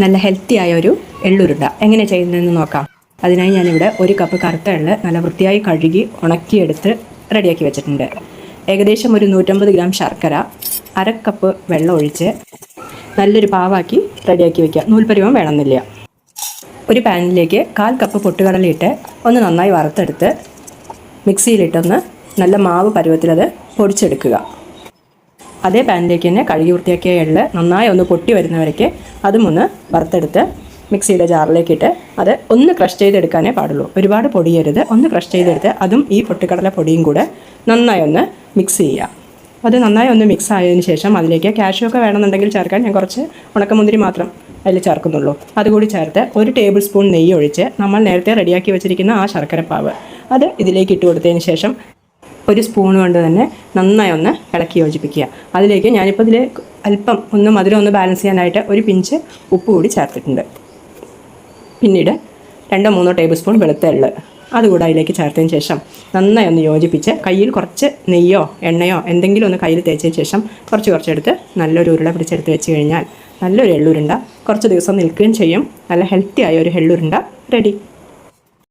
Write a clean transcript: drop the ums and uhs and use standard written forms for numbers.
നല്ല ഹെൽത്തി ആയ ഒരു എള്ളുരുണ്ട എങ്ങനെ ചെയ്യുന്നതെന്ന് നോക്കാം. അതിനായി ഞാനിവിടെ 1 കപ്പ് കറുത്ത എള്ള് നല്ല വൃത്തിയായി കഴുകി ഉണക്കിയെടുത്ത് റെഡിയാക്കി വെച്ചിട്ടുണ്ട്. ഏകദേശം ഒരു 150 ഗ്രാം ശർക്കര, 1/2 കപ്പ് വെള്ളം ഒഴിച്ച് നല്ലൊരു പാവാക്കി റെഡിയാക്കി വയ്ക്കുക. നൂൽപ്പരുവം വേണമെന്നില്ല. ഒരു പാനിലേക്ക് 1/4 കപ്പ് പൊട്ടുകടലയിട്ട് ഒന്ന് നന്നായി വറുത്തെടുത്ത് മിക്സിയിലിട്ടൊന്ന് നല്ല മാവ് പരുവത്തിലത് പൊടിച്ചെടുക്കുക. അതേ പാനിലേക്ക് തന്നെ കഴുകി വൃത്തിയാക്കിയ എള്ള് നന്നായി ഒന്ന് പൊട്ടി വരുന്നവരേക്ക് അതും ഒന്ന് വറുത്തെടുത്ത് മിക്സിയുടെ ജാറിലേക്കിട്ട് അത് ഒന്ന് ക്രഷ് ചെയ്തെടുക്കാനേ പാടുള്ളൂ. ഒരുപാട് പൊടിയരുത്, ഒന്ന് ക്രഷ് ചെയ്തെടുത്ത് അതും ഈ പൊട്ടുകടല പൊടിയും കൂടെ നന്നായി ഒന്ന് മിക്സ് ചെയ്യുക. അത് നന്നായി ഒന്ന് മിക്സ് ആയതിനു ശേഷം അതിലേക്ക് കാഷ്യൂ ഒക്കെ വേണമെന്നുണ്ടെങ്കിൽ ചേർക്കാൻ ഞാൻ കുറച്ച് ഉണക്കമുന്തിരി മാത്രം അതിൽ ചേർക്കുന്നുള്ളൂ. അതുകൂടി ചേർത്ത് 1 ടേബിൾ സ്പൂൺ നെയ്യ് ഒഴിച്ച് നമ്മൾ നേരത്തെ റെഡിയാക്കി വെച്ചിരിക്കുന്ന ആ ശർക്കരപ്പാവ് അത് ഇതിലേക്ക് ഇട്ട് കൊടുത്തതിന് ശേഷം 1 സ്പൂൺ കൊണ്ട് തന്നെ നന്നായി ഒന്ന് ഇളക്കി യോജിപ്പിക്കുക. അതിലേക്ക് ഞാനിപ്പോൾ ഇതിൽ അല്പം ഒന്ന് മധുരം ഒന്ന് ബാലൻസ് ചെയ്യാനായിട്ട് 1 പിഞ്ച് ഉപ്പ് കൂടി ചേർത്തിട്ടുണ്ട്. പിന്നീട് 2-3 ടേബിൾ സ്പൂൺ വെളുത്ത എള്ള് അതുകൂടെ അതിലേക്ക് ചേർത്തതിന് ശേഷം നന്നായി ഒന്ന് യോജിപ്പിച്ച് കയ്യിൽ കുറച്ച് നെയ്യോ എണ്ണയോ എന്തെങ്കിലും ഒന്ന് കയ്യിൽ തേച്ചതിന് ശേഷം കുറച്ചെടുത്ത് നല്ലൊരു ഉരുള പിടിച്ചെടുത്ത് വെച്ച് കഴിഞ്ഞാൽ നല്ലൊരു എള്ളുരുണ്ട കുറച്ച് ദിവസം നിൽക്കുകയും ചെയ്യും. നല്ല ഹെൽത്തി ആയ ഒരു എള്ളുരുണ്ട റെഡി.